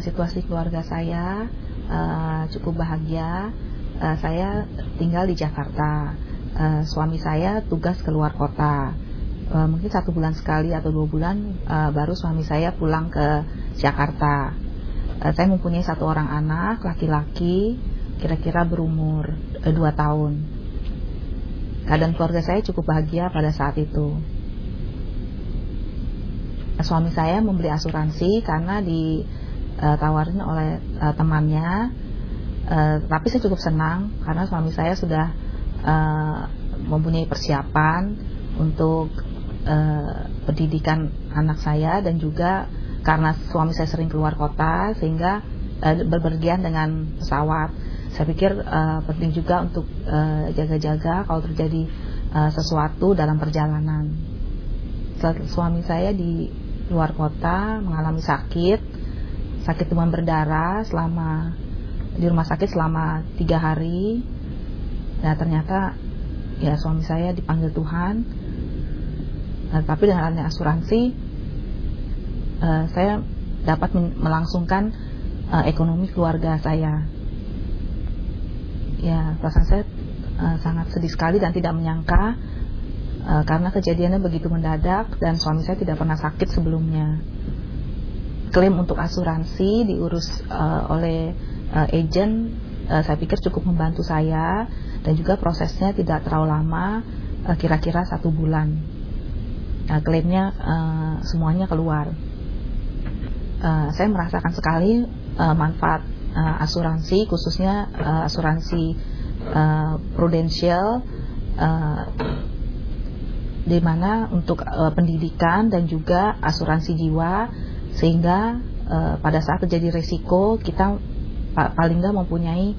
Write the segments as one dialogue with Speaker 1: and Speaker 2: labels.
Speaker 1: Situasi keluarga saya cukup bahagia. Saya tinggal di Jakarta. Suami saya tugas keluar kota. Mungkin 1 bulan sekali atau 2 bulan baru suami saya pulang ke Jakarta. Saya mempunyai 1 orang anak laki-laki, kira-kira berumur 2 tahun. Keadaan keluarga saya cukup bahagia pada saat itu. Suami saya membeli asuransi karena ditawarin oleh temannya. Tapi saya cukup senang karena suami saya sudah mempunyai persiapan untuk pendidikan anak saya, dan juga karena suami saya sering keluar kota sehingga berpergian dengan pesawat. Saya pikir penting juga untuk jaga-jaga kalau terjadi sesuatu dalam perjalanan. Suami saya di luar kota mengalami sakit demam berdarah di rumah sakit selama 3 hari. Nah, ternyata ya suami saya dipanggil Tuhan. Tapi dengan adanya asuransi saya dapat melangsungkan ekonomi keluarga saya. Ya, perasaan saya sangat sedih sekali dan tidak menyangka, karena kejadiannya begitu mendadak dan suami saya tidak pernah sakit sebelumnya. Klaim untuk asuransi diurus oleh agen, saya pikir cukup membantu saya, dan juga prosesnya tidak terlalu lama, kira-kira 1 bulan. Klaimnya semuanya keluar. Saya merasakan sekali manfaat asuransi, khususnya asuransi prudensial, di mana untuk pendidikan dan juga asuransi jiwa, sehingga pada saat terjadi resiko kita paling nggak mempunyai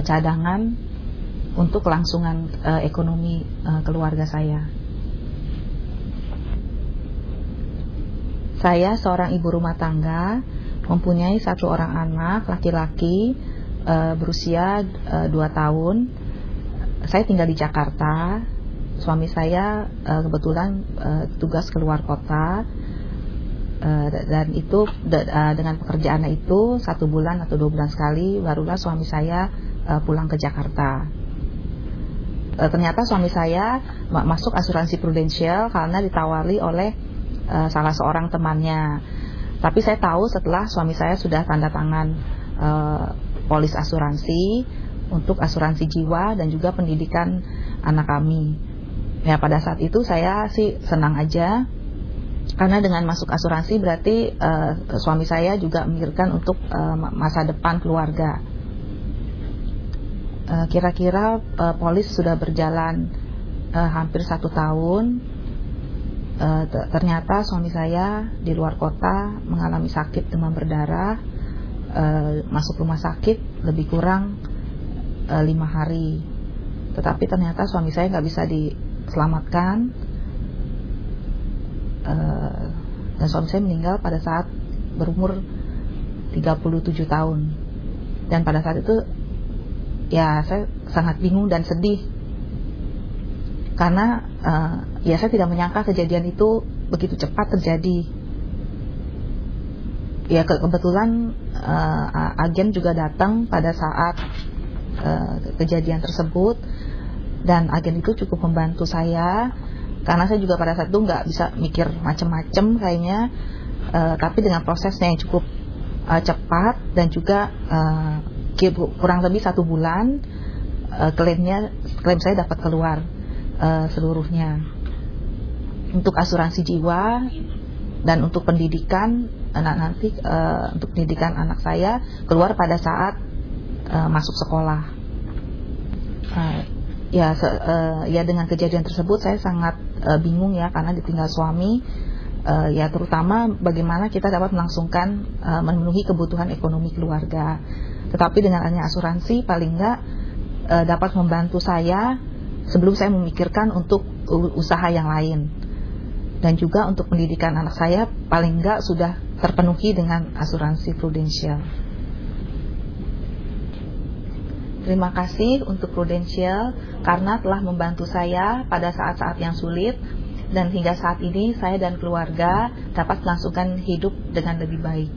Speaker 1: cadangan untuk kelangsungan ekonomi keluarga saya. Saya seorang ibu rumah tangga, mempunyai 1 orang anak laki-laki berusia 2 tahun. Saya tinggal di Jakarta. Suami saya kebetulan tugas keluar kota, dan itu dengan pekerjaannya itu 1 bulan atau 2 bulan sekali barulah suami saya pulang ke Jakarta. Ternyata suami saya masuk asuransi prudensial karena ditawari oleh salah seorang temannya. Tapi saya tahu setelah suami saya sudah tanda tangan polis asuransi untuk asuransi jiwa dan juga pendidikan anak kami. Ya, pada saat itu saya sih senang aja, karena dengan masuk asuransi berarti suami saya juga memikirkan untuk masa depan keluarga. Kira-kira polis sudah berjalan hampir 1 tahun. Ternyata suami saya di luar kota mengalami sakit demam berdarah, masuk rumah sakit lebih kurang 5 hari. Tetapi ternyata suami saya nggak bisa diselamatkan, dan suami saya meninggal pada saat berumur 37 tahun. Dan pada saat itu ya saya sangat bingung dan sedih, karena ya saya tidak menyangka kejadian itu begitu cepat terjadi. Ya, kebetulan agen juga datang pada saat kejadian tersebut, dan agen itu cukup membantu saya, karena saya juga pada saat itu nggak bisa mikir macem-macem kayaknya. Tapi dengan prosesnya yang cukup cepat dan juga kurang lebih 1 bulan, klaim saya dapat keluar seluruhnya. Untuk asuransi jiwa dan untuk pendidikan nanti untuk pendidikan anak saya keluar pada saat masuk sekolah. Ya dengan kejadian tersebut saya sangat bingung ya, karena ditinggal suami. Ya terutama bagaimana kita dapat memenuhi kebutuhan ekonomi keluarga. Tetapi dengan adanya asuransi paling enggak dapat membantu saya sebelum saya memikirkan untuk usaha yang lain. Dan juga untuk pendidikan anak saya paling enggak sudah terpenuhi dengan asuransi prudensial. Terima kasih untuk Prudensial karena telah membantu saya pada saat-saat yang sulit, dan hingga saat ini saya dan keluarga dapat melangsungkan hidup dengan lebih baik.